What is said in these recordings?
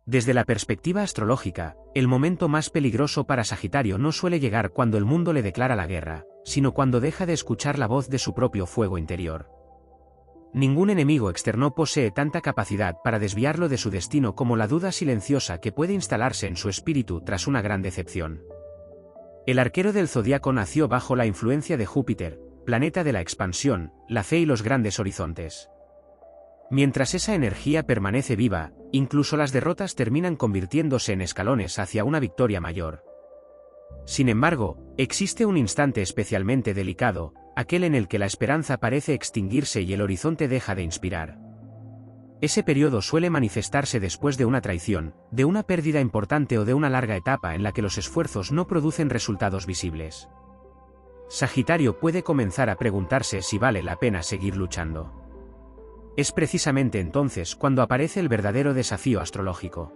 Desde la perspectiva astrológica, el momento más peligroso para Sagitario no suele llegar cuando el mundo le declara la guerra, sino cuando deja de escuchar la voz de su propio fuego interior. Ningún enemigo externo posee tanta capacidad para desviarlo de su destino como la duda silenciosa que puede instalarse en su espíritu tras una gran decepción. El arquero del zodiaco nació bajo la influencia de Júpiter, planeta de la expansión, la fe y los grandes horizontes. Mientras esa energía permanece viva, incluso las derrotas terminan convirtiéndose en escalones hacia una victoria mayor. Sin embargo, existe un instante especialmente delicado, aquel en el que la esperanza parece extinguirse y el horizonte deja de inspirar. Ese periodo suele manifestarse después de una traición, de una pérdida importante o de una larga etapa en la que los esfuerzos no producen resultados visibles. Sagitario puede comenzar a preguntarse si vale la pena seguir luchando. Es precisamente entonces cuando aparece el verdadero desafío astrológico.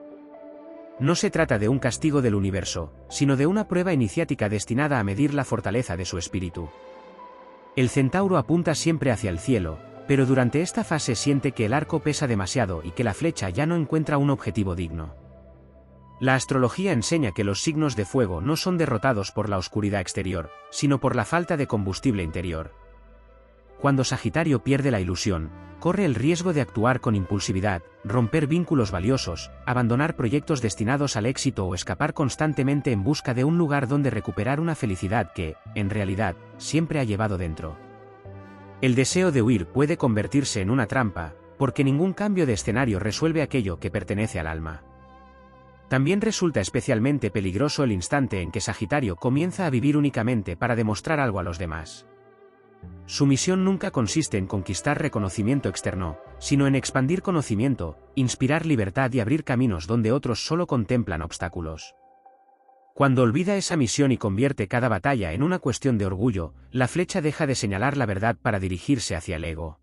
No se trata de un castigo del universo, sino de una prueba iniciática destinada a medir la fortaleza de su espíritu. El centauro apunta siempre hacia el cielo, pero durante esta fase siente que el arco pesa demasiado y que la flecha ya no encuentra un objetivo digno. La astrología enseña que los signos de fuego no son derrotados por la oscuridad exterior, sino por la falta de combustible interior. Cuando Sagitario pierde la ilusión, corre el riesgo de actuar con impulsividad, romper vínculos valiosos, abandonar proyectos destinados al éxito o escapar constantemente en busca de un lugar donde recuperar una felicidad que, en realidad, siempre ha llevado dentro. El deseo de huir puede convertirse en una trampa, porque ningún cambio de escenario resuelve aquello que pertenece al alma. También resulta especialmente peligroso el instante en que Sagitario comienza a vivir únicamente para demostrar algo a los demás. Su misión nunca consiste en conquistar reconocimiento externo, sino en expandir conocimiento, inspirar libertad y abrir caminos donde otros solo contemplan obstáculos. Cuando olvida esa misión y convierte cada batalla en una cuestión de orgullo, la flecha deja de señalar la verdad para dirigirse hacia el ego.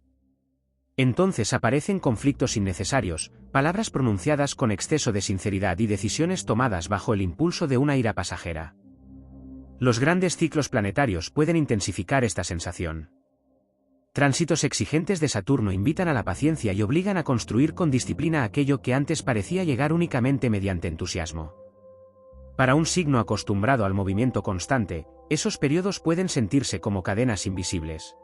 Entonces aparecen conflictos innecesarios, palabras pronunciadas con exceso de sinceridad y decisiones tomadas bajo el impulso de una ira pasajera. Los grandes ciclos planetarios pueden intensificar esta sensación. Tránsitos exigentes de Saturno invitan a la paciencia y obligan a construir con disciplina aquello que antes parecía llegar únicamente mediante entusiasmo. Para un signo acostumbrado al movimiento constante, esos periodos pueden sentirse como cadenas invisibles.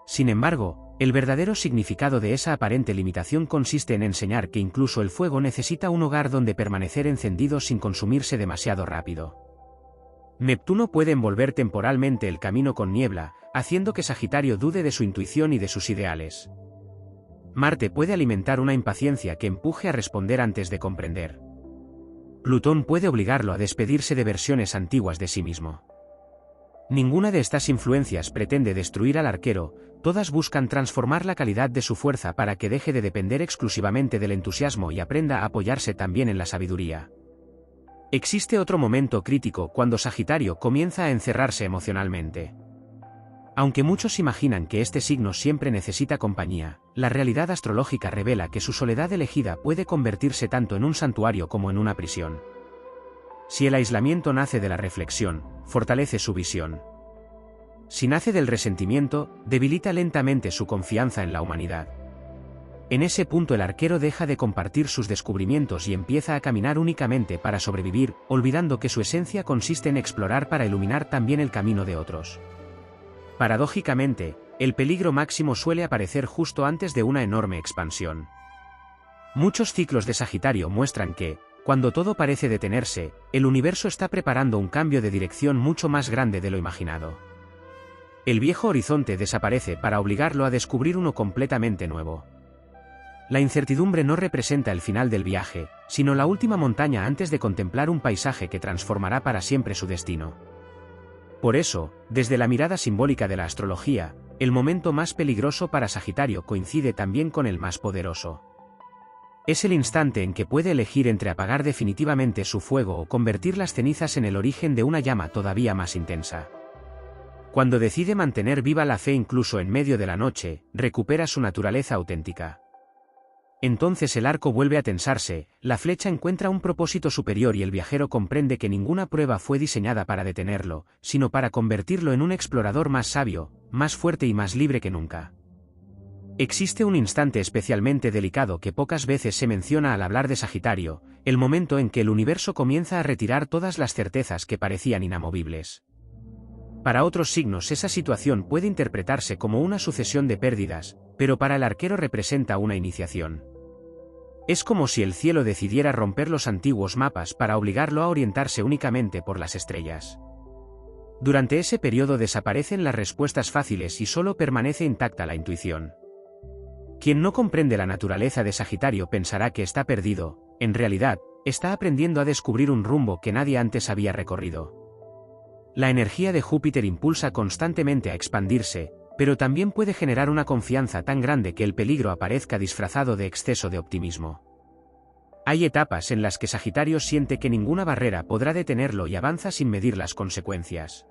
Sin embargo, el verdadero significado de esa aparente limitación consiste en enseñar que incluso el fuego necesita un hogar donde permanecer encendido sin consumirse demasiado rápido. Neptuno puede envolver temporalmente el camino con niebla, haciendo que Sagitario dude de su intuición y de sus ideales. Marte puede alimentar una impaciencia que empuje a responder antes de comprender. Plutón puede obligarlo a despedirse de versiones antiguas de sí mismo. Ninguna de estas influencias pretende destruir al arquero, todas buscan transformar la calidad de su fuerza para que deje de depender exclusivamente del entusiasmo y aprenda a apoyarse también en la sabiduría. Existe otro momento crítico cuando Sagitario comienza a encerrarse emocionalmente. Aunque muchos imaginan que este signo siempre necesita compañía, la realidad astrológica revela que su soledad elegida puede convertirse tanto en un santuario como en una prisión. Si el aislamiento nace de la reflexión, fortalece su visión. Si nace del resentimiento, debilita lentamente su confianza en la humanidad. En ese punto el arquero deja de compartir sus descubrimientos y empieza a caminar únicamente para sobrevivir, olvidando que su esencia consiste en explorar para iluminar también el camino de otros. Paradójicamente, el peligro máximo suele aparecer justo antes de una enorme expansión. Muchos ciclos de Sagitario muestran que, cuando todo parece detenerse, el universo está preparando un cambio de dirección mucho más grande de lo imaginado. El viejo horizonte desaparece para obligarlo a descubrir uno completamente nuevo. La incertidumbre no representa el final del viaje, sino la última montaña antes de contemplar un paisaje que transformará para siempre su destino. Por eso, desde la mirada simbólica de la astrología, el momento más peligroso para Sagitario coincide también con el más poderoso. Es el instante en que puede elegir entre apagar definitivamente su fuego o convertir las cenizas en el origen de una llama todavía más intensa. Cuando decide mantener viva la fe incluso en medio de la noche, recupera su naturaleza auténtica. Entonces el arco vuelve a tensarse, la flecha encuentra un propósito superior y el viajero comprende que ninguna prueba fue diseñada para detenerlo, sino para convertirlo en un explorador más sabio, más fuerte y más libre que nunca. Existe un instante especialmente delicado que pocas veces se menciona al hablar de Sagitario, el momento en que el universo comienza a retirar todas las certezas que parecían inamovibles. Para otros signos esa situación puede interpretarse como una sucesión de pérdidas, pero para el arquero representa una iniciación. Es como si el cielo decidiera romper los antiguos mapas para obligarlo a orientarse únicamente por las estrellas. Durante ese periodo desaparecen las respuestas fáciles y solo permanece intacta la intuición. Quien no comprende la naturaleza de Sagitario pensará que está perdido, en realidad, está aprendiendo a descubrir un rumbo que nadie antes había recorrido. La energía de Júpiter impulsa constantemente a expandirse, pero también puede generar una confianza tan grande que el peligro aparezca disfrazado de exceso de optimismo. Hay etapas en las que Sagitario siente que ninguna barrera podrá detenerlo y avanza sin medir las consecuencias.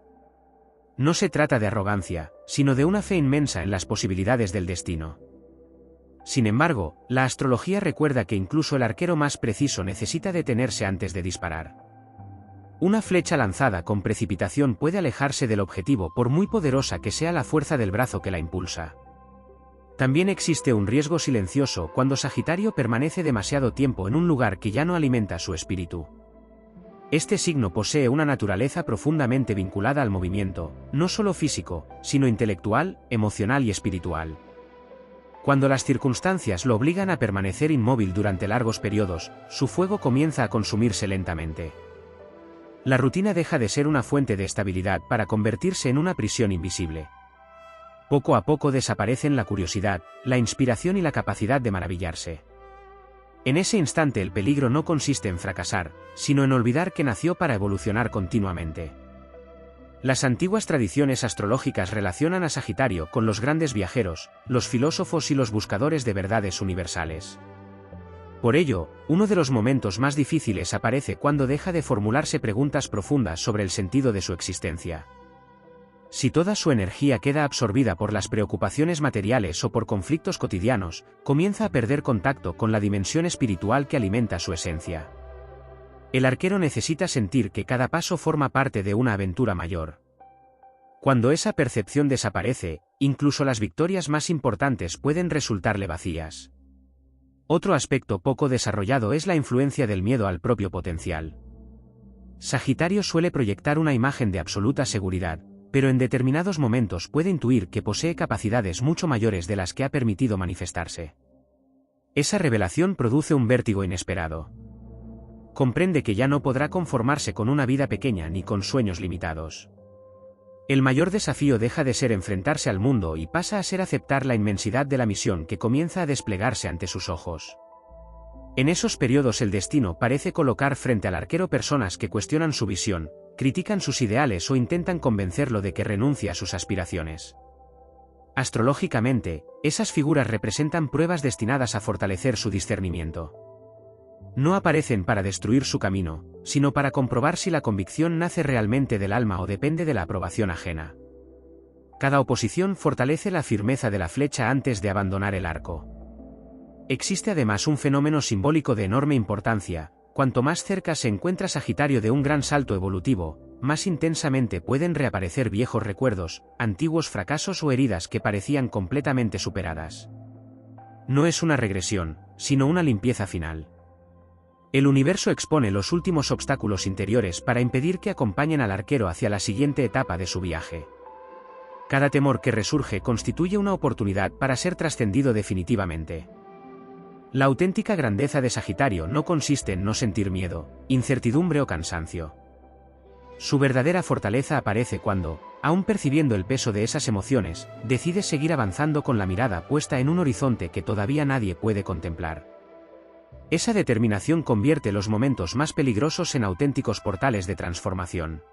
No se trata de arrogancia, sino de una fe inmensa en las posibilidades del destino. Sin embargo, la astrología recuerda que incluso el arquero más preciso necesita detenerse antes de disparar. Una flecha lanzada con precipitación puede alejarse del objetivo por muy poderosa que sea la fuerza del brazo que la impulsa. También existe un riesgo silencioso cuando Sagitario permanece demasiado tiempo en un lugar que ya no alimenta su espíritu. Este signo posee una naturaleza profundamente vinculada al movimiento, no solo físico, sino intelectual, emocional y espiritual. Cuando las circunstancias lo obligan a permanecer inmóvil durante largos periodos, su fuego comienza a consumirse lentamente. La rutina deja de ser una fuente de estabilidad para convertirse en una prisión invisible. Poco a poco desaparecen la curiosidad, la inspiración y la capacidad de maravillarse. En ese instante el peligro no consiste en fracasar, sino en olvidar que nació para evolucionar continuamente. Las antiguas tradiciones astrológicas relacionan a Sagitario con los grandes viajeros, los filósofos y los buscadores de verdades universales. Por ello, uno de los momentos más difíciles aparece cuando deja de formularse preguntas profundas sobre el sentido de su existencia. Si toda su energía queda absorbida por las preocupaciones materiales o por conflictos cotidianos, comienza a perder contacto con la dimensión espiritual que alimenta su esencia. El arquero necesita sentir que cada paso forma parte de una aventura mayor. Cuando esa percepción desaparece, incluso las victorias más importantes pueden resultarle vacías. Otro aspecto poco desarrollado es la influencia del miedo al propio potencial. Sagitario suele proyectar una imagen de absoluta seguridad, pero en determinados momentos puede intuir que posee capacidades mucho mayores de las que ha permitido manifestarse. Esa revelación produce un vértigo inesperado. Comprende que ya no podrá conformarse con una vida pequeña ni con sueños limitados. El mayor desafío deja de ser enfrentarse al mundo y pasa a ser aceptar la inmensidad de la misión que comienza a desplegarse ante sus ojos. En esos periodos el destino parece colocar frente al arquero personas que cuestionan su visión, critican sus ideales o intentan convencerlo de que renuncie a sus aspiraciones. Astrológicamente, esas figuras representan pruebas destinadas a fortalecer su discernimiento. No aparecen para destruir su camino, sino para comprobar si la convicción nace realmente del alma o depende de la aprobación ajena. Cada oposición fortalece la firmeza de la flecha antes de abandonar el arco. Existe además un fenómeno simbólico de enorme importancia: cuanto más cerca se encuentra Sagitario de un gran salto evolutivo, más intensamente pueden reaparecer viejos recuerdos, antiguos fracasos o heridas que parecían completamente superadas. No es una regresión, sino una limpieza final. El universo expone los últimos obstáculos interiores para impedir que acompañen al arquero hacia la siguiente etapa de su viaje. Cada temor que resurge constituye una oportunidad para ser trascendido definitivamente. La auténtica grandeza de Sagitario no consiste en no sentir miedo, incertidumbre o cansancio. Su verdadera fortaleza aparece cuando, aun percibiendo el peso de esas emociones, decide seguir avanzando con la mirada puesta en un horizonte que todavía nadie puede contemplar. Esa determinación convierte los momentos más peligrosos en auténticos portales de transformación.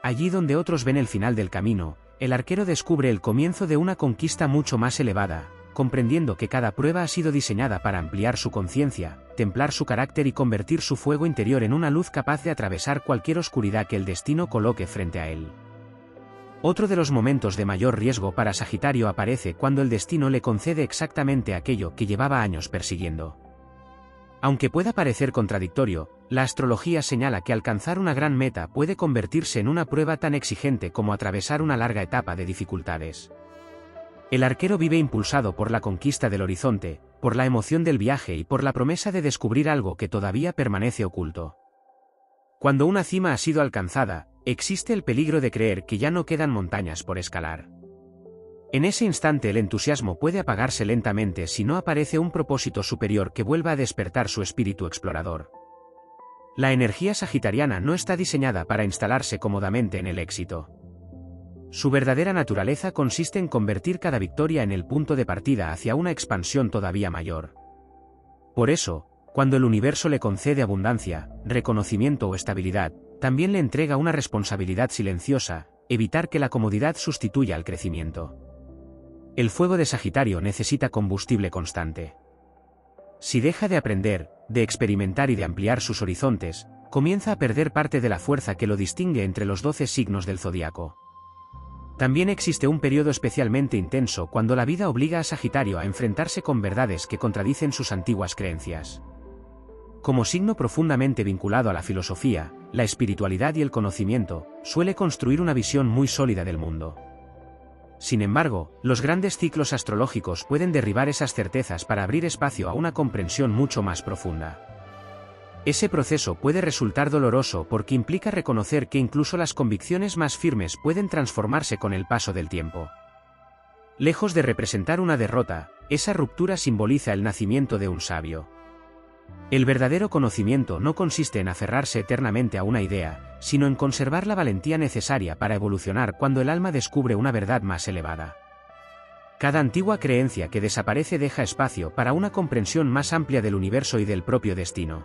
Allí donde otros ven el final del camino, el arquero descubre el comienzo de una conquista mucho más elevada, comprendiendo que cada prueba ha sido diseñada para ampliar su conciencia, templar su carácter y convertir su fuego interior en una luz capaz de atravesar cualquier oscuridad que el destino coloque frente a él. Otro de los momentos de mayor riesgo para Sagitario aparece cuando el destino le concede exactamente aquello que llevaba años persiguiendo. Aunque pueda parecer contradictorio, la astrología señala que alcanzar una gran meta puede convertirse en una prueba tan exigente como atravesar una larga etapa de dificultades. El arquero vive impulsado por la conquista del horizonte, por la emoción del viaje y por la promesa de descubrir algo que todavía permanece oculto. Cuando una cima ha sido alcanzada, existe el peligro de creer que ya no quedan montañas por escalar. En ese instante el entusiasmo puede apagarse lentamente si no aparece un propósito superior que vuelva a despertar su espíritu explorador. La energía sagitariana no está diseñada para instalarse cómodamente en el éxito. Su verdadera naturaleza consiste en convertir cada victoria en el punto de partida hacia una expansión todavía mayor. Por eso, cuando el universo le concede abundancia, reconocimiento o estabilidad, también le entrega una responsabilidad silenciosa: evitar que la comodidad sustituya al crecimiento. El fuego de Sagitario necesita combustible constante. Si deja de aprender, de experimentar y de ampliar sus horizontes, comienza a perder parte de la fuerza que lo distingue entre los 12 signos del zodiaco. También existe un periodo especialmente intenso cuando la vida obliga a Sagitario a enfrentarse con verdades que contradicen sus antiguas creencias. Como signo profundamente vinculado a la filosofía, la espiritualidad y el conocimiento, suele construir una visión muy sólida del mundo. Sin embargo, los grandes ciclos astrológicos pueden derribar esas certezas para abrir espacio a una comprensión mucho más profunda. Ese proceso puede resultar doloroso porque implica reconocer que incluso las convicciones más firmes pueden transformarse con el paso del tiempo. Lejos de representar una derrota, esa ruptura simboliza el nacimiento de un sabio. El verdadero conocimiento no consiste en aferrarse eternamente a una idea, sino en conservar la valentía necesaria para evolucionar cuando el alma descubre una verdad más elevada. Cada antigua creencia que desaparece deja espacio para una comprensión más amplia del universo y del propio destino.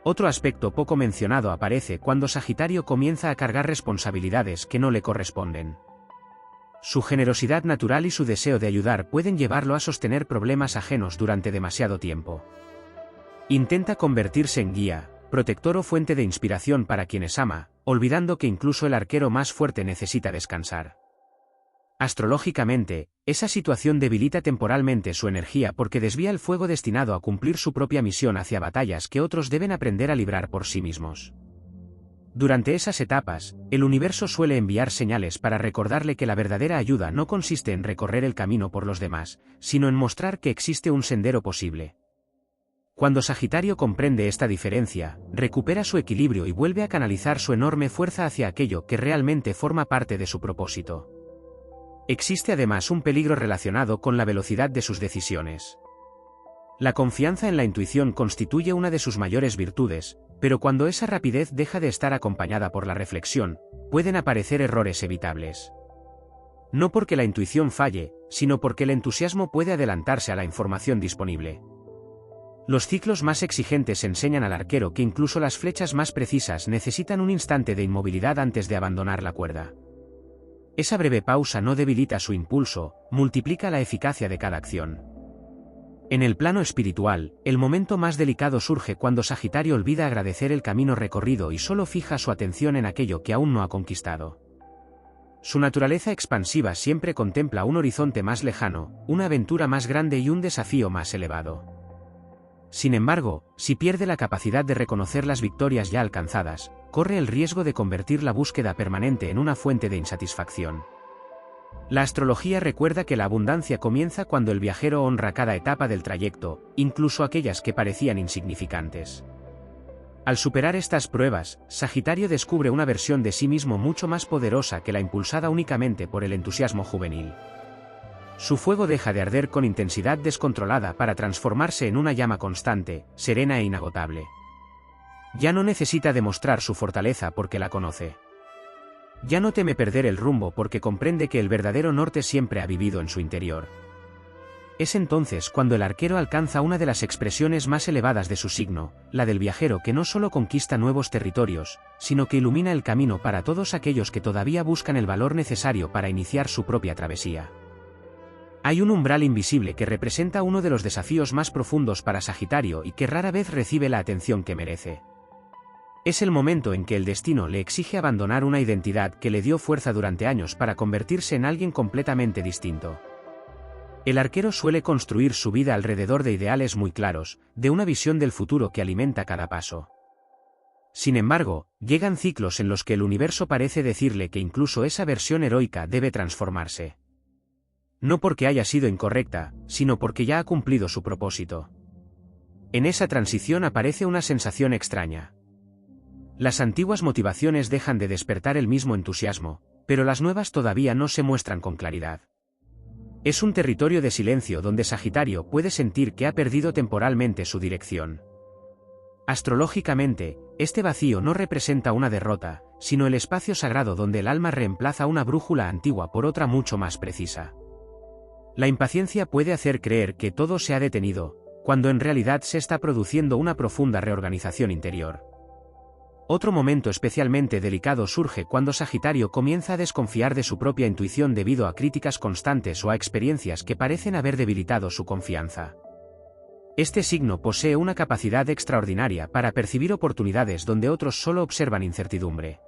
Otro aspecto poco mencionado aparece cuando Sagitario comienza a cargar responsabilidades que no le corresponden. Su generosidad natural y su deseo de ayudar pueden llevarlo a sostener problemas ajenos durante demasiado tiempo. Intenta convertirse en guía, protector o fuente de inspiración para quienes ama, olvidando que incluso el arquero más fuerte necesita descansar. Astrológicamente, esa situación debilita temporalmente su energía porque desvía el fuego destinado a cumplir su propia misión hacia batallas que otros deben aprender a librar por sí mismos. Durante esas etapas, el universo suele enviar señales para recordarle que la verdadera ayuda no consiste en recorrer el camino por los demás, sino en mostrar que existe un sendero posible. Cuando Sagitario comprende esta diferencia, recupera su equilibrio y vuelve a canalizar su enorme fuerza hacia aquello que realmente forma parte de su propósito. Existe además un peligro relacionado con la velocidad de sus decisiones. La confianza en la intuición constituye una de sus mayores virtudes, pero cuando esa rapidez deja de estar acompañada por la reflexión, pueden aparecer errores evitables. No porque la intuición falle, sino porque el entusiasmo puede adelantarse a la información disponible. Los ciclos más exigentes enseñan al arquero que incluso las flechas más precisas necesitan un instante de inmovilidad antes de abandonar la cuerda. Esa breve pausa no debilita su impulso, multiplica la eficacia de cada acción. En el plano espiritual, el momento más delicado surge cuando Sagitario olvida agradecer el camino recorrido y solo fija su atención en aquello que aún no ha conquistado. Su naturaleza expansiva siempre contempla un horizonte más lejano, una aventura más grande y un desafío más elevado. Sin embargo, si pierde la capacidad de reconocer las victorias ya alcanzadas, corre el riesgo de convertir la búsqueda permanente en una fuente de insatisfacción. La astrología recuerda que la abundancia comienza cuando el viajero honra cada etapa del trayecto, incluso aquellas que parecían insignificantes. Al superar estas pruebas, Sagitario descubre una versión de sí mismo mucho más poderosa que la impulsada únicamente por el entusiasmo juvenil. Su fuego deja de arder con intensidad descontrolada para transformarse en una llama constante, serena e inagotable. Ya no necesita demostrar su fortaleza porque la conoce. Ya no teme perder el rumbo porque comprende que el verdadero norte siempre ha vivido en su interior. Es entonces cuando el arquero alcanza una de las expresiones más elevadas de su signo, la del viajero que no solo conquista nuevos territorios, sino que ilumina el camino para todos aquellos que todavía buscan el valor necesario para iniciar su propia travesía. Hay un umbral invisible que representa uno de los desafíos más profundos para Sagitario y que rara vez recibe la atención que merece. Es el momento en que el destino le exige abandonar una identidad que le dio fuerza durante años para convertirse en alguien completamente distinto. El arquero suele construir su vida alrededor de ideales muy claros, de una visión del futuro que alimenta cada paso. Sin embargo, llegan ciclos en los que el universo parece decirle que incluso esa versión heroica debe transformarse. No porque haya sido incorrecta, sino porque ya ha cumplido su propósito. En esa transición aparece una sensación extraña. Las antiguas motivaciones dejan de despertar el mismo entusiasmo, pero las nuevas todavía no se muestran con claridad. Es un territorio de silencio donde Sagitario puede sentir que ha perdido temporalmente su dirección. Astrológicamente, este vacío no representa una derrota, sino el espacio sagrado donde el alma reemplaza una brújula antigua por otra mucho más precisa. La impaciencia puede hacer creer que todo se ha detenido, cuando en realidad se está produciendo una profunda reorganización interior. Otro momento especialmente delicado surge cuando Sagitario comienza a desconfiar de su propia intuición debido a críticas constantes o a experiencias que parecen haber debilitado su confianza. Este signo posee una capacidad extraordinaria para percibir oportunidades donde otros solo observan incertidumbre.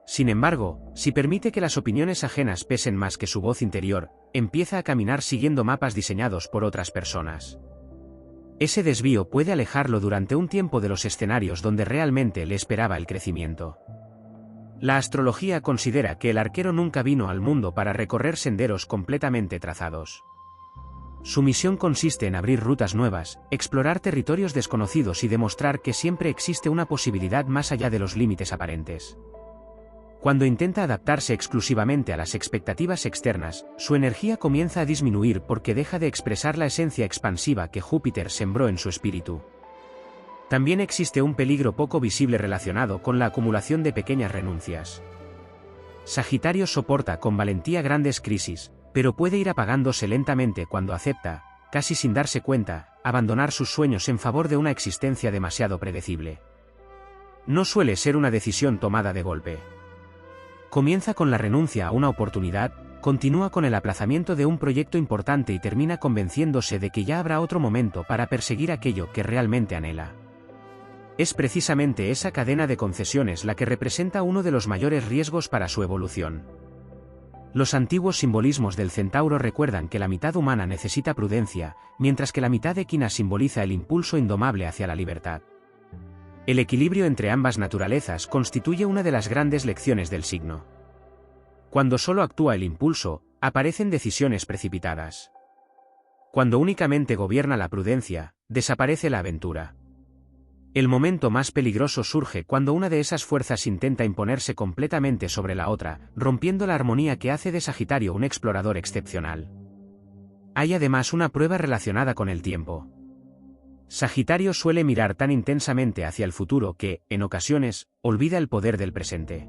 Sin embargo, si permite que las opiniones ajenas pesen más que su voz interior, empieza a caminar siguiendo mapas diseñados por otras personas. Ese desvío puede alejarlo durante un tiempo de los escenarios donde realmente le esperaba el crecimiento. La astrología considera que el arquero nunca vino al mundo para recorrer senderos completamente trazados. Su misión consiste en abrir rutas nuevas, explorar territorios desconocidos y demostrar que siempre existe una posibilidad más allá de los límites aparentes. Cuando intenta adaptarse exclusivamente a las expectativas externas, su energía comienza a disminuir porque deja de expresar la esencia expansiva que Júpiter sembró en su espíritu. También existe un peligro poco visible relacionado con la acumulación de pequeñas renuncias. Sagitario soporta con valentía grandes crisis, pero puede ir apagándose lentamente cuando acepta, casi sin darse cuenta, abandonar sus sueños en favor de una existencia demasiado predecible. No suele ser una decisión tomada de golpe. Comienza con la renuncia a una oportunidad, continúa con el aplazamiento de un proyecto importante y termina convenciéndose de que ya habrá otro momento para perseguir aquello que realmente anhela. Es precisamente esa cadena de concesiones la que representa uno de los mayores riesgos para su evolución. Los antiguos simbolismos del centauro recuerdan que la mitad humana necesita prudencia, mientras que la mitad equina simboliza el impulso indomable hacia la libertad. El equilibrio entre ambas naturalezas constituye una de las grandes lecciones del signo. Cuando solo actúa el impulso, aparecen decisiones precipitadas. Cuando únicamente gobierna la prudencia, desaparece la aventura. El momento más peligroso surge cuando una de esas fuerzas intenta imponerse completamente sobre la otra, rompiendo la armonía que hace de Sagitario un explorador excepcional. Hay además una prueba relacionada con el tiempo. Sagitario suele mirar tan intensamente hacia el futuro que, en ocasiones, olvida el poder del presente.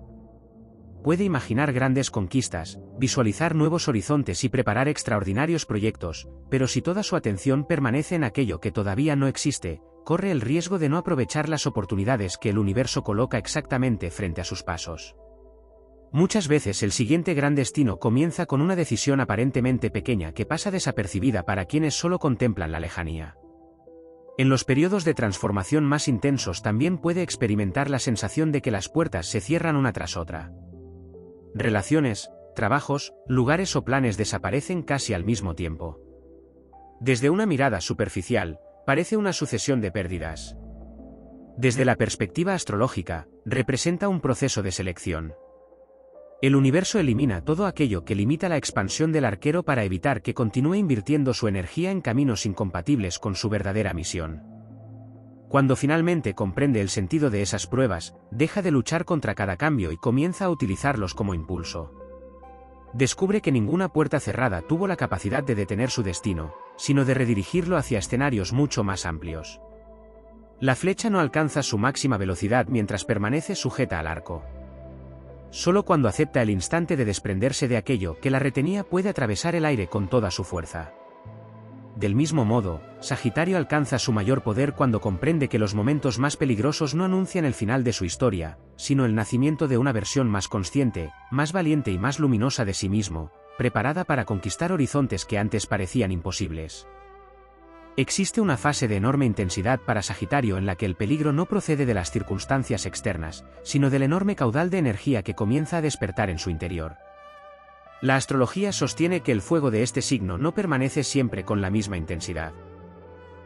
Puede imaginar grandes conquistas, visualizar nuevos horizontes y preparar extraordinarios proyectos, pero si toda su atención permanece en aquello que todavía no existe, corre el riesgo de no aprovechar las oportunidades que el universo coloca exactamente frente a sus pasos. Muchas veces el siguiente gran destino comienza con una decisión aparentemente pequeña que pasa desapercibida para quienes solo contemplan la lejanía. En los periodos de transformación más intensos también puede experimentar la sensación de que las puertas se cierran una tras otra. Relaciones, trabajos, lugares o planes desaparecen casi al mismo tiempo. Desde una mirada superficial, parece una sucesión de pérdidas. Desde la perspectiva astrológica, representa un proceso de selección. El universo elimina todo aquello que limita la expansión del arquero para evitar que continúe invirtiendo su energía en caminos incompatibles con su verdadera misión. Cuando finalmente comprende el sentido de esas pruebas, deja de luchar contra cada cambio y comienza a utilizarlos como impulso. Descubre que ninguna puerta cerrada tuvo la capacidad de detener su destino, sino de redirigirlo hacia escenarios mucho más amplios. La flecha no alcanza su máxima velocidad mientras permanece sujeta al arco. Solo cuando acepta el instante de desprenderse de aquello que la retenía puede atravesar el aire con toda su fuerza. Del mismo modo, Sagitario alcanza su mayor poder cuando comprende que los momentos más peligrosos no anuncian el final de su historia, sino el nacimiento de una versión más consciente, más valiente y más luminosa de sí mismo, preparada para conquistar horizontes que antes parecían imposibles. Existe una fase de enorme intensidad para Sagitario en la que el peligro no procede de las circunstancias externas, sino del enorme caudal de energía que comienza a despertar en su interior. La astrología sostiene que el fuego de este signo no permanece siempre con la misma intensidad.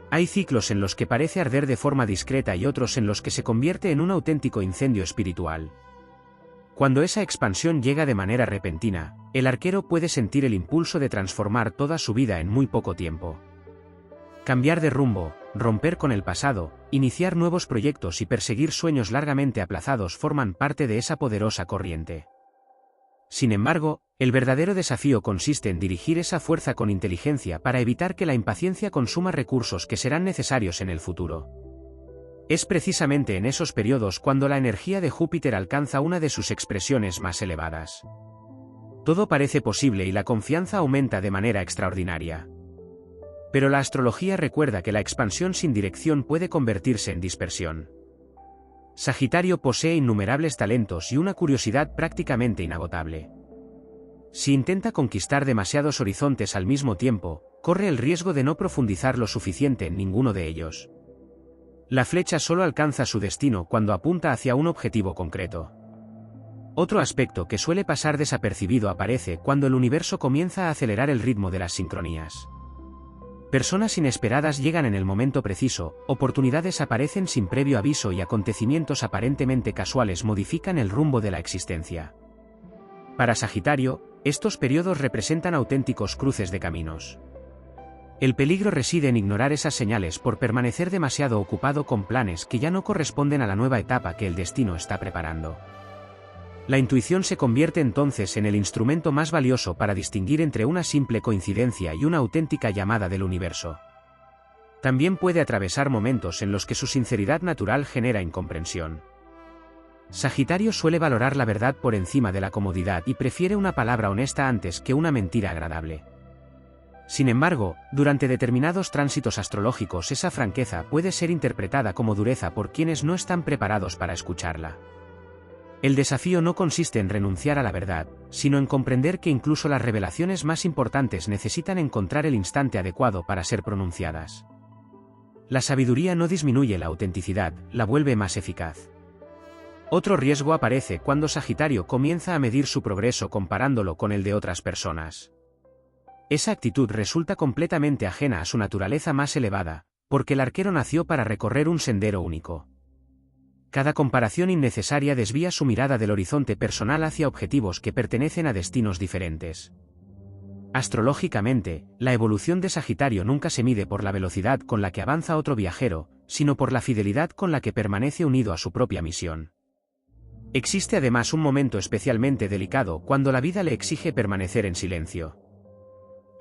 Hay ciclos en los que parece arder de forma discreta y otros en los que se convierte en un auténtico incendio espiritual. Cuando esa expansión llega de manera repentina, el arquero puede sentir el impulso de transformar toda su vida en muy poco tiempo. Cambiar de rumbo, romper con el pasado, iniciar nuevos proyectos y perseguir sueños largamente aplazados forman parte de esa poderosa corriente. Sin embargo, el verdadero desafío consiste en dirigir esa fuerza con inteligencia para evitar que la impaciencia consuma recursos que serán necesarios en el futuro. Es precisamente en esos periodos cuando la energía de Júpiter alcanza una de sus expresiones más elevadas. Todo parece posible y la confianza aumenta de manera extraordinaria. Pero la astrología recuerda que la expansión sin dirección puede convertirse en dispersión. Sagitario posee innumerables talentos y una curiosidad prácticamente inagotable. Si intenta conquistar demasiados horizontes al mismo tiempo, corre el riesgo de no profundizar lo suficiente en ninguno de ellos. La flecha solo alcanza su destino cuando apunta hacia un objetivo concreto. Otro aspecto que suele pasar desapercibido aparece cuando el universo comienza a acelerar el ritmo de las sincronías. Personas inesperadas llegan en el momento preciso, oportunidades aparecen sin previo aviso y acontecimientos aparentemente casuales modifican el rumbo de la existencia. Para Sagitario, estos periodos representan auténticos cruces de caminos. El peligro reside en ignorar esas señales por permanecer demasiado ocupado con planes que ya no corresponden a la nueva etapa que el destino está preparando. La intuición se convierte entonces en el instrumento más valioso para distinguir entre una simple coincidencia y una auténtica llamada del universo. También puede atravesar momentos en los que su sinceridad natural genera incomprensión. Sagitario suele valorar la verdad por encima de la comodidad y prefiere una palabra honesta antes que una mentira agradable. Sin embargo, durante determinados tránsitos astrológicos esa franqueza puede ser interpretada como dureza por quienes no están preparados para escucharla. El desafío no consiste en renunciar a la verdad, sino en comprender que incluso las revelaciones más importantes necesitan encontrar el instante adecuado para ser pronunciadas. La sabiduría no disminuye la autenticidad, la vuelve más eficaz. Otro riesgo aparece cuando Sagitario comienza a medir su progreso comparándolo con el de otras personas. Esa actitud resulta completamente ajena a su naturaleza más elevada, porque el arquero nació para recorrer un sendero único. Cada comparación innecesaria desvía su mirada del horizonte personal hacia objetivos que pertenecen a destinos diferentes. Astrológicamente, la evolución de Sagitario nunca se mide por la velocidad con la que avanza otro viajero, sino por la fidelidad con la que permanece unido a su propia misión. Existe además un momento especialmente delicado cuando la vida le exige permanecer en silencio.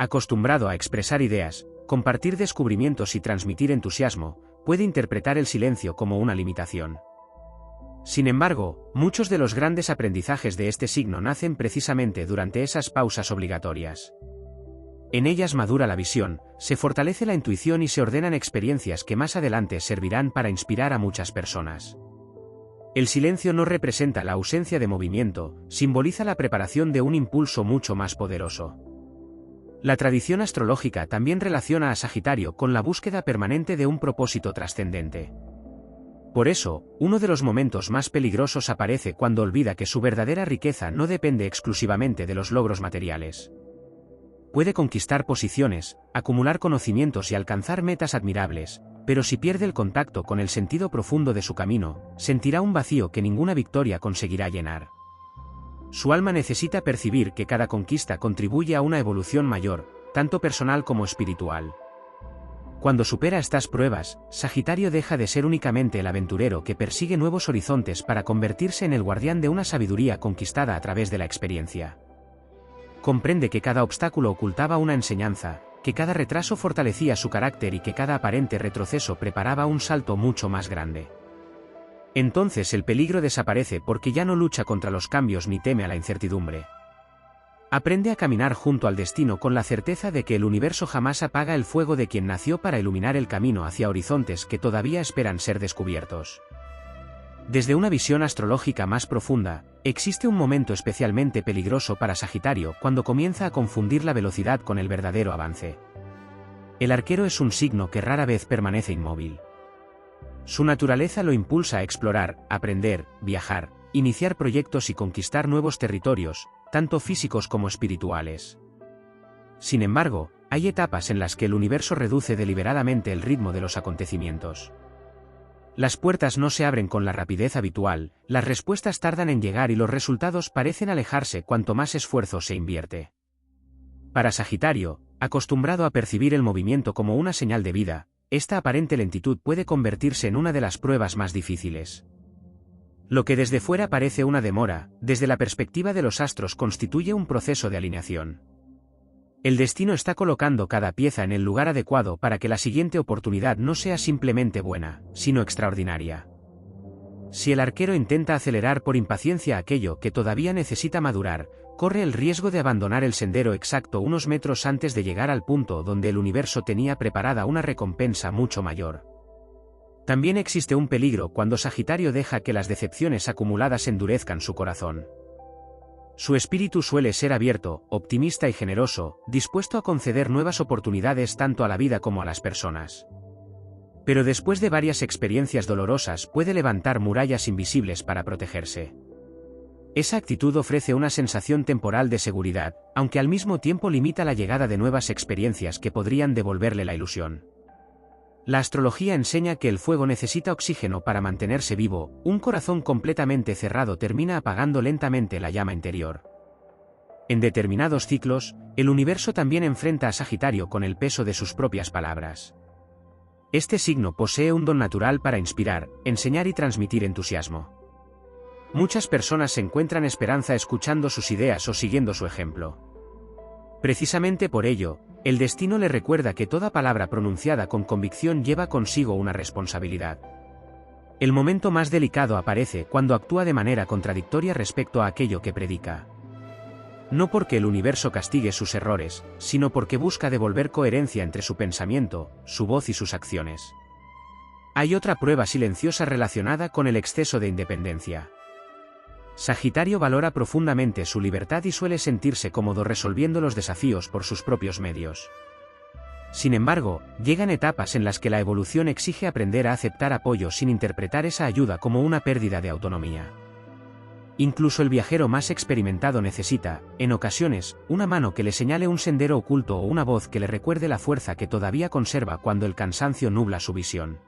Acostumbrado a expresar ideas, compartir descubrimientos y transmitir entusiasmo, puede interpretar el silencio como una limitación. Sin embargo, muchos de los grandes aprendizajes de este signo nacen precisamente durante esas pausas obligatorias. En ellas madura la visión, se fortalece la intuición y se ordenan experiencias que más adelante servirán para inspirar a muchas personas. El silencio no representa la ausencia de movimiento, simboliza la preparación de un impulso mucho más poderoso. La tradición astrológica también relaciona a Sagitario con la búsqueda permanente de un propósito trascendente. Por eso, uno de los momentos más peligrosos aparece cuando olvida que su verdadera riqueza no depende exclusivamente de los logros materiales. Puede conquistar posiciones, acumular conocimientos y alcanzar metas admirables, pero si pierde el contacto con el sentido profundo de su camino, sentirá un vacío que ninguna victoria conseguirá llenar. Su alma necesita percibir que cada conquista contribuye a una evolución mayor, tanto personal como espiritual. Cuando supera estas pruebas, Sagitario deja de ser únicamente el aventurero que persigue nuevos horizontes para convertirse en el guardián de una sabiduría conquistada a través de la experiencia. Comprende que cada obstáculo ocultaba una enseñanza, que cada retraso fortalecía su carácter y que cada aparente retroceso preparaba un salto mucho más grande. Entonces el peligro desaparece porque ya no lucha contra los cambios ni teme a la incertidumbre. Aprende a caminar junto al destino con la certeza de que el universo jamás apaga el fuego de quien nació para iluminar el camino hacia horizontes que todavía esperan ser descubiertos. Desde una visión astrológica más profunda, existe un momento especialmente peligroso para Sagitario cuando comienza a confundir la velocidad con el verdadero avance. El arquero es un signo que rara vez permanece inmóvil. Su naturaleza lo impulsa a explorar, aprender, viajar, iniciar proyectos y conquistar nuevos territorios, tanto físicos como espirituales. Sin embargo, hay etapas en las que el universo reduce deliberadamente el ritmo de los acontecimientos. Las puertas no se abren con la rapidez habitual, las respuestas tardan en llegar y los resultados parecen alejarse cuanto más esfuerzo se invierte. Para Sagitario, acostumbrado a percibir el movimiento como una señal de vida, esta aparente lentitud puede convertirse en una de las pruebas más difíciles. Lo que desde fuera parece una demora, desde la perspectiva de los astros constituye un proceso de alineación. El destino está colocando cada pieza en el lugar adecuado para que la siguiente oportunidad no sea simplemente buena, sino extraordinaria. Si el arquero intenta acelerar por impaciencia aquello que todavía necesita madurar, corre el riesgo de abandonar el sendero exacto unos metros antes de llegar al punto donde el universo tenía preparada una recompensa mucho mayor. También existe un peligro cuando Sagitario deja que las decepciones acumuladas endurezcan su corazón. Su espíritu suele ser abierto, optimista y generoso, dispuesto a conceder nuevas oportunidades tanto a la vida como a las personas. Pero después de varias experiencias dolorosas puede levantar murallas invisibles para protegerse. Esa actitud ofrece una sensación temporal de seguridad, aunque al mismo tiempo limita la llegada de nuevas experiencias que podrían devolverle la ilusión. La astrología enseña que el fuego necesita oxígeno para mantenerse vivo, un corazón completamente cerrado termina apagando lentamente la llama interior. En determinados ciclos, el universo también enfrenta a Sagitario con el peso de sus propias palabras. Este signo posee un don natural para inspirar, enseñar y transmitir entusiasmo. Muchas personas encuentran esperanza escuchando sus ideas o siguiendo su ejemplo. Precisamente por ello, el destino le recuerda que toda palabra pronunciada con convicción lleva consigo una responsabilidad. El momento más delicado aparece cuando actúa de manera contradictoria respecto a aquello que predica. No porque el universo castigue sus errores, sino porque busca devolver coherencia entre su pensamiento, su voz y sus acciones. Hay otra prueba silenciosa relacionada con el exceso de independencia. Sagitario valora profundamente su libertad y suele sentirse cómodo resolviendo los desafíos por sus propios medios. Sin embargo, llegan etapas en las que la evolución exige aprender a aceptar apoyo sin interpretar esa ayuda como una pérdida de autonomía. Incluso el viajero más experimentado necesita, en ocasiones, una mano que le señale un sendero oculto o una voz que le recuerde la fuerza que todavía conserva cuando el cansancio nubla su visión.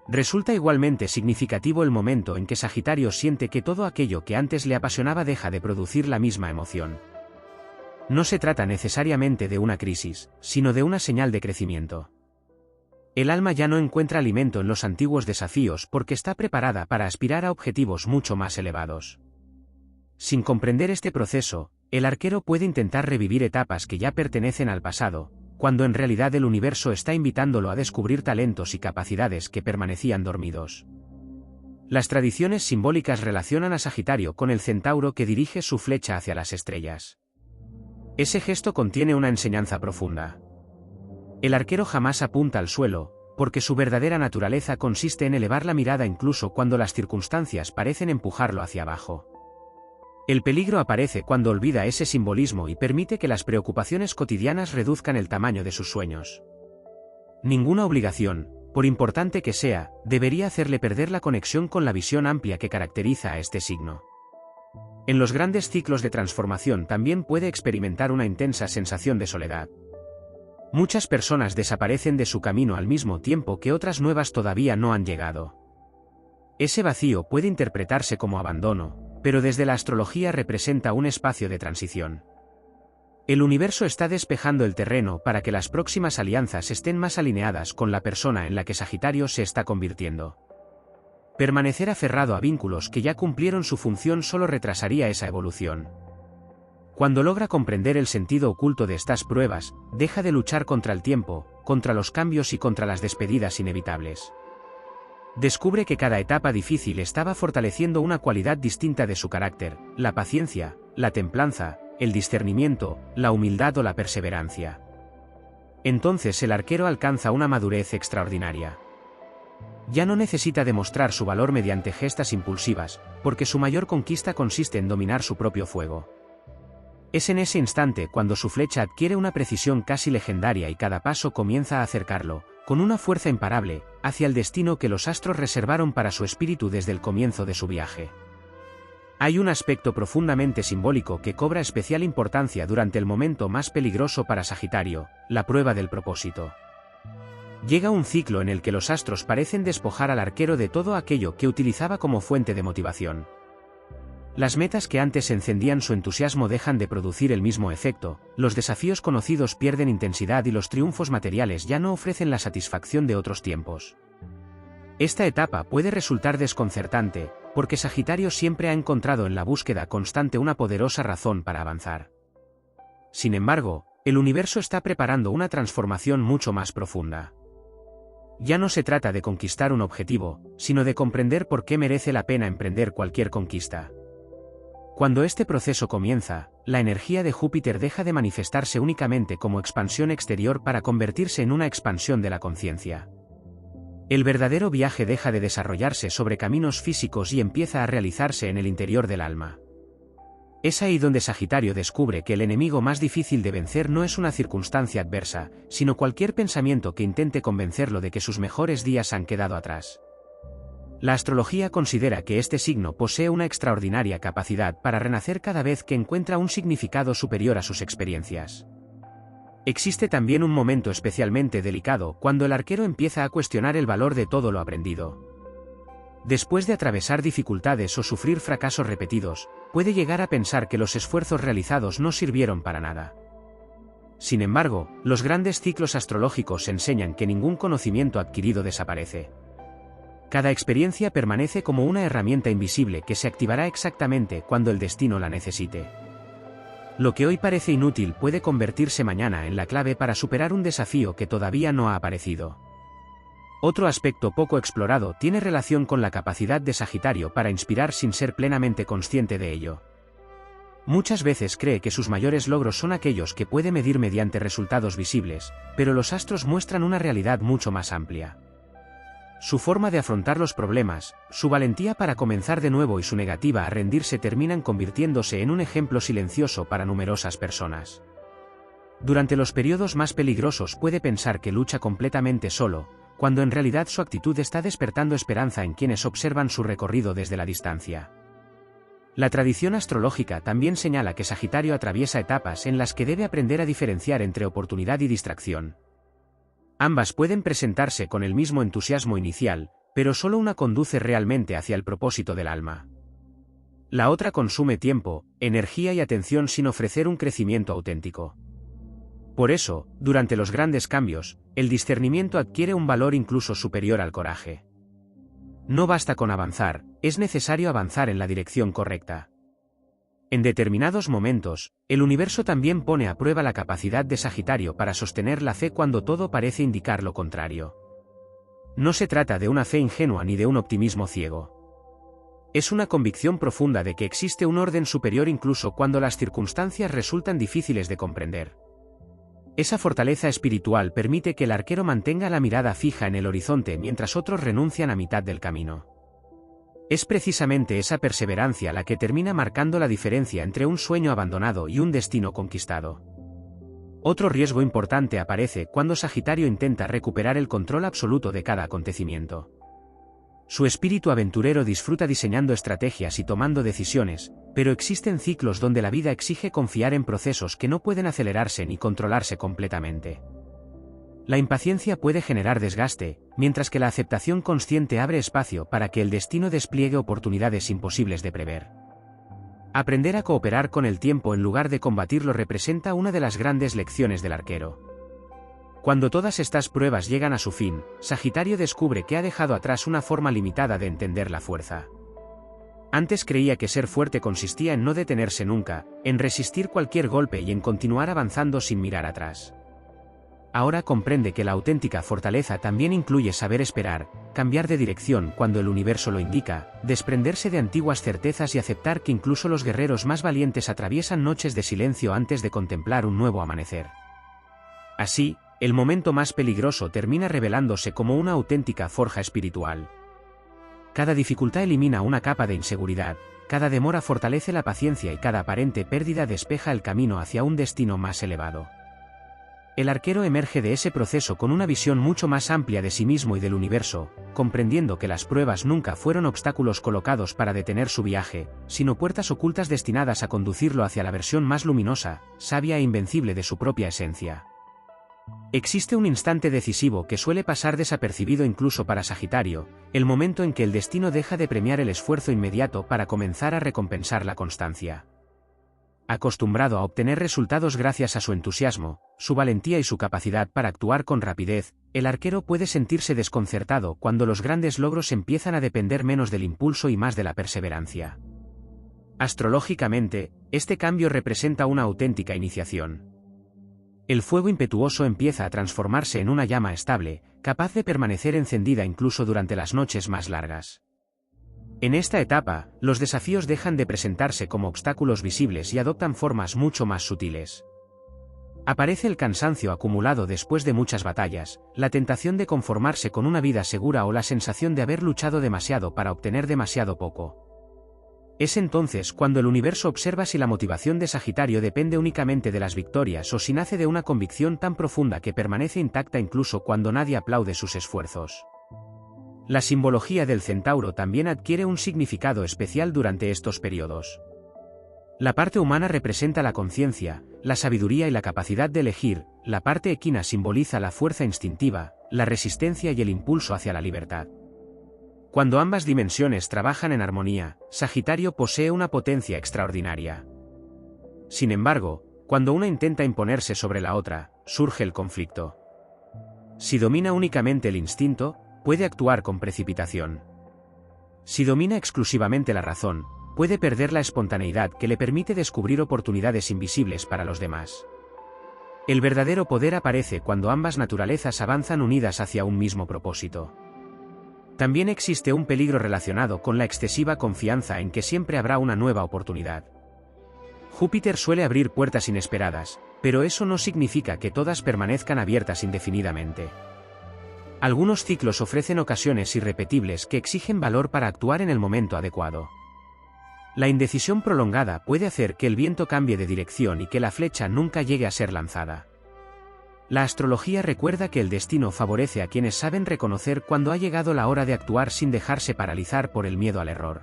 Resulta igualmente significativo el momento en que Sagitario siente que todo aquello que antes le apasionaba deja de producir la misma emoción. No se trata necesariamente de una crisis, sino de una señal de crecimiento. El alma ya no encuentra alimento en los antiguos desafíos porque está preparada para aspirar a objetivos mucho más elevados. Sin comprender este proceso, el arquero puede intentar revivir etapas que ya pertenecen al pasado, cuando en realidad el universo está invitándolo a descubrir talentos y capacidades que permanecían dormidos. Las tradiciones simbólicas relacionan a Sagitario con el centauro que dirige su flecha hacia las estrellas. Ese gesto contiene una enseñanza profunda. El arquero jamás apunta al suelo, porque su verdadera naturaleza consiste en elevar la mirada incluso cuando las circunstancias parecen empujarlo hacia abajo. El peligro aparece cuando olvida ese simbolismo y permite que las preocupaciones cotidianas reduzcan el tamaño de sus sueños. Ninguna obligación, por importante que sea, debería hacerle perder la conexión con la visión amplia que caracteriza a este signo. En los grandes ciclos de transformación también puede experimentar una intensa sensación de soledad. Muchas personas desaparecen de su camino al mismo tiempo que otras nuevas todavía no han llegado. Ese vacío puede interpretarse como abandono, pero desde la astrología representa un espacio de transición. El universo está despejando el terreno para que las próximas alianzas estén más alineadas con la persona en la que Sagitario se está convirtiendo. Permanecer aferrado a vínculos que ya cumplieron su función solo retrasaría esa evolución. Cuando logra comprender el sentido oculto de estas pruebas, deja de luchar contra el tiempo, contra los cambios y contra las despedidas inevitables. Descubre que cada etapa difícil estaba fortaleciendo una cualidad distinta de su carácter, la paciencia, la templanza, el discernimiento, la humildad o la perseverancia. Entonces el arquero alcanza una madurez extraordinaria. Ya no necesita demostrar su valor mediante gestas impulsivas, porque su mayor conquista consiste en dominar su propio fuego. Es en ese instante cuando su flecha adquiere una precisión casi legendaria y cada paso comienza a acercarlo, con una fuerza imparable, hacia el destino que los astros reservaron para su espíritu desde el comienzo de su viaje. Hay un aspecto profundamente simbólico que cobra especial importancia durante el momento más peligroso para Sagitario, la prueba del propósito. Llega un ciclo en el que los astros parecen despojar al arquero de todo aquello que utilizaba como fuente de motivación. Las metas que antes encendían su entusiasmo dejan de producir el mismo efecto, los desafíos conocidos pierden intensidad y los triunfos materiales ya no ofrecen la satisfacción de otros tiempos. Esta etapa puede resultar desconcertante, porque Sagitario siempre ha encontrado en la búsqueda constante una poderosa razón para avanzar. Sin embargo, el universo está preparando una transformación mucho más profunda. Ya no se trata de conquistar un objetivo, sino de comprender por qué merece la pena emprender cualquier conquista. Cuando este proceso comienza, la energía de Júpiter deja de manifestarse únicamente como expansión exterior para convertirse en una expansión de la conciencia. El verdadero viaje deja de desarrollarse sobre caminos físicos y empieza a realizarse en el interior del alma. Es ahí donde Sagitario descubre que el enemigo más difícil de vencer no es una circunstancia adversa, sino cualquier pensamiento que intente convencerlo de que sus mejores días han quedado atrás. La astrología considera que este signo posee una extraordinaria capacidad para renacer cada vez que encuentra un significado superior a sus experiencias. Existe también un momento especialmente delicado cuando el arquero empieza a cuestionar el valor de todo lo aprendido. Después de atravesar dificultades o sufrir fracasos repetidos, puede llegar a pensar que los esfuerzos realizados no sirvieron para nada. Sin embargo, los grandes ciclos astrológicos enseñan que ningún conocimiento adquirido desaparece. Cada experiencia permanece como una herramienta invisible que se activará exactamente cuando el destino la necesite. Lo que hoy parece inútil puede convertirse mañana en la clave para superar un desafío que todavía no ha aparecido. Otro aspecto poco explorado tiene relación con la capacidad de Sagitario para inspirar sin ser plenamente consciente de ello. Muchas veces cree que sus mayores logros son aquellos que puede medir mediante resultados visibles, pero los astros muestran una realidad mucho más amplia. Su forma de afrontar los problemas, su valentía para comenzar de nuevo y su negativa a rendirse terminan convirtiéndose en un ejemplo silencioso para numerosas personas. Durante los periodos más peligrosos puede pensar que lucha completamente solo, cuando en realidad su actitud está despertando esperanza en quienes observan su recorrido desde la distancia. La tradición astrológica también señala que Sagitario atraviesa etapas en las que debe aprender a diferenciar entre oportunidad y distracción. Ambas pueden presentarse con el mismo entusiasmo inicial, pero solo una conduce realmente hacia el propósito del alma. La otra consume tiempo, energía y atención sin ofrecer un crecimiento auténtico. Por eso, durante los grandes cambios, el discernimiento adquiere un valor incluso superior al coraje. No basta con avanzar, es necesario avanzar en la dirección correcta. En determinados momentos, el universo también pone a prueba la capacidad de Sagitario para sostener la fe cuando todo parece indicar lo contrario. No se trata de una fe ingenua ni de un optimismo ciego. Es una convicción profunda de que existe un orden superior incluso cuando las circunstancias resultan difíciles de comprender. Esa fortaleza espiritual permite que el arquero mantenga la mirada fija en el horizonte mientras otros renuncian a mitad del camino. Es precisamente esa perseverancia la que termina marcando la diferencia entre un sueño abandonado y un destino conquistado. Otro riesgo importante aparece cuando Sagitario intenta recuperar el control absoluto de cada acontecimiento. Su espíritu aventurero disfruta diseñando estrategias y tomando decisiones, pero existen ciclos donde la vida exige confiar en procesos que no pueden acelerarse ni controlarse completamente. La impaciencia puede generar desgaste, mientras que la aceptación consciente abre espacio para que el destino despliegue oportunidades imposibles de prever. Aprender a cooperar con el tiempo en lugar de combatirlo representa una de las grandes lecciones del arquero. Cuando todas estas pruebas llegan a su fin, Sagitario descubre que ha dejado atrás una forma limitada de entender la fuerza. Antes creía que ser fuerte consistía en no detenerse nunca, en resistir cualquier golpe y en continuar avanzando sin mirar atrás. Ahora comprende que la auténtica fortaleza también incluye saber esperar, cambiar de dirección cuando el universo lo indica, desprenderse de antiguas certezas y aceptar que incluso los guerreros más valientes atraviesan noches de silencio antes de contemplar un nuevo amanecer. Así, el momento más peligroso termina revelándose como una auténtica forja espiritual. Cada dificultad elimina una capa de inseguridad, cada demora fortalece la paciencia y cada aparente pérdida despeja el camino hacia un destino más elevado. El arquero emerge de ese proceso con una visión mucho más amplia de sí mismo y del universo, comprendiendo que las pruebas nunca fueron obstáculos colocados para detener su viaje, sino puertas ocultas destinadas a conducirlo hacia la versión más luminosa, sabia e invencible de su propia esencia. Existe un instante decisivo que suele pasar desapercibido incluso para Sagitario, el momento en que el destino deja de premiar el esfuerzo inmediato para comenzar a recompensar la constancia. Acostumbrado a obtener resultados gracias a su entusiasmo, su valentía y su capacidad para actuar con rapidez, el arquero puede sentirse desconcertado cuando los grandes logros empiezan a depender menos del impulso y más de la perseverancia. Astrológicamente, este cambio representa una auténtica iniciación. El fuego impetuoso empieza a transformarse en una llama estable, capaz de permanecer encendida incluso durante las noches más largas. En esta etapa, los desafíos dejan de presentarse como obstáculos visibles y adoptan formas mucho más sutiles. Aparece el cansancio acumulado después de muchas batallas, la tentación de conformarse con una vida segura o la sensación de haber luchado demasiado para obtener demasiado poco. Es entonces cuando el universo observa si la motivación de Sagitario depende únicamente de las victorias o si nace de una convicción tan profunda que permanece intacta incluso cuando nadie aplaude sus esfuerzos. La simbología del centauro también adquiere un significado especial durante estos periodos. La parte humana representa la conciencia, la sabiduría y la capacidad de elegir, la parte equina simboliza la fuerza instintiva, la resistencia y el impulso hacia la libertad. Cuando ambas dimensiones trabajan en armonía, Sagitario posee una potencia extraordinaria. Sin embargo, cuando una intenta imponerse sobre la otra, surge el conflicto. Si domina únicamente el instinto, puede actuar con precipitación. Si domina exclusivamente la razón, puede perder la espontaneidad que le permite descubrir oportunidades invisibles para los demás. El verdadero poder aparece cuando ambas naturalezas avanzan unidas hacia un mismo propósito. También existe un peligro relacionado con la excesiva confianza en que siempre habrá una nueva oportunidad. Júpiter suele abrir puertas inesperadas, pero eso no significa que todas permanezcan abiertas indefinidamente. Algunos ciclos ofrecen ocasiones irrepetibles que exigen valor para actuar en el momento adecuado. La indecisión prolongada puede hacer que el viento cambie de dirección y que la flecha nunca llegue a ser lanzada. La astrología recuerda que el destino favorece a quienes saben reconocer cuando ha llegado la hora de actuar sin dejarse paralizar por el miedo al error.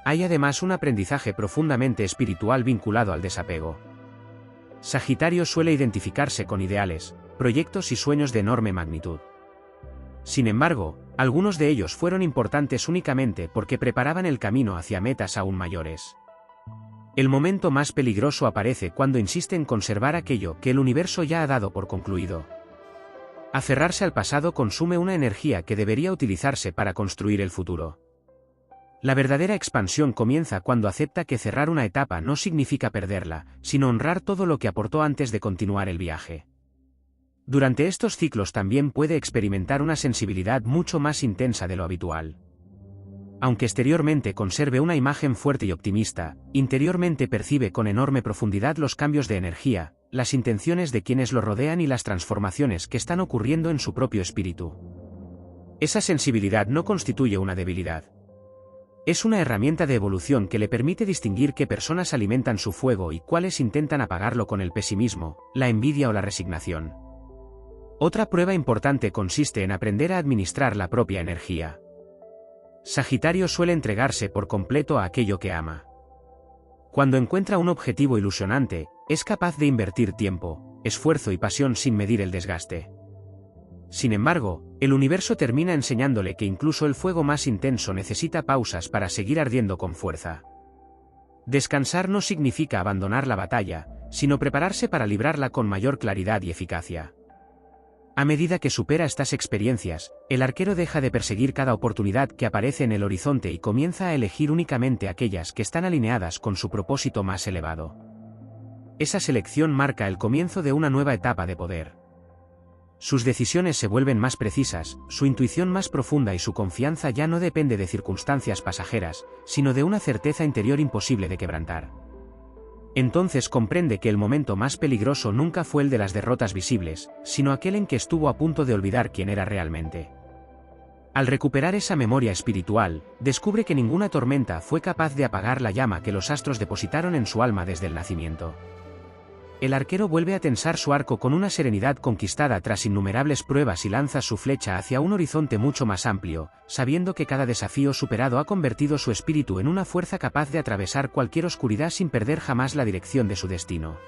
Hay además un aprendizaje profundamente espiritual vinculado al desapego. Sagitario suele identificarse con ideales, proyectos y sueños de enorme magnitud. Sin embargo, algunos de ellos fueron importantes únicamente porque preparaban el camino hacia metas aún mayores. El momento más peligroso aparece cuando insiste en conservar aquello que el universo ya ha dado por concluido. Aferrarse al pasado consume una energía que debería utilizarse para construir el futuro. La verdadera expansión comienza cuando acepta que cerrar una etapa no significa perderla, sino honrar todo lo que aportó antes de continuar el viaje. Durante estos ciclos también puede experimentar una sensibilidad mucho más intensa de lo habitual. Aunque exteriormente conserve una imagen fuerte y optimista, interiormente percibe con enorme profundidad los cambios de energía, las intenciones de quienes lo rodean y las transformaciones que están ocurriendo en su propio espíritu. Esa sensibilidad no constituye una debilidad. Es una herramienta de evolución que le permite distinguir qué personas alimentan su fuego y cuáles intentan apagarlo con el pesimismo, la envidia o la resignación. Otra prueba importante consiste en aprender a administrar la propia energía. Sagitario suele entregarse por completo a aquello que ama. Cuando encuentra un objetivo ilusionante, es capaz de invertir tiempo, esfuerzo y pasión sin medir el desgaste. Sin embargo, el universo termina enseñándole que incluso el fuego más intenso necesita pausas para seguir ardiendo con fuerza. Descansar no significa abandonar la batalla, sino prepararse para librarla con mayor claridad y eficacia. A medida que supera estas experiencias, el arquero deja de perseguir cada oportunidad que aparece en el horizonte y comienza a elegir únicamente aquellas que están alineadas con su propósito más elevado. Esa selección marca el comienzo de una nueva etapa de poder. Sus decisiones se vuelven más precisas, su intuición más profunda y su confianza ya no depende de circunstancias pasajeras, sino de una certeza interior imposible de quebrantar. Entonces comprende que el momento más peligroso nunca fue el de las derrotas visibles, sino aquel en que estuvo a punto de olvidar quién era realmente. Al recuperar esa memoria espiritual, descubre que ninguna tormenta fue capaz de apagar la llama que los astros depositaron en su alma desde el nacimiento. El arquero vuelve a tensar su arco con una serenidad conquistada tras innumerables pruebas y lanza su flecha hacia un horizonte mucho más amplio, sabiendo que cada desafío superado ha convertido su espíritu en una fuerza capaz de atravesar cualquier oscuridad sin perder jamás la dirección de su destino.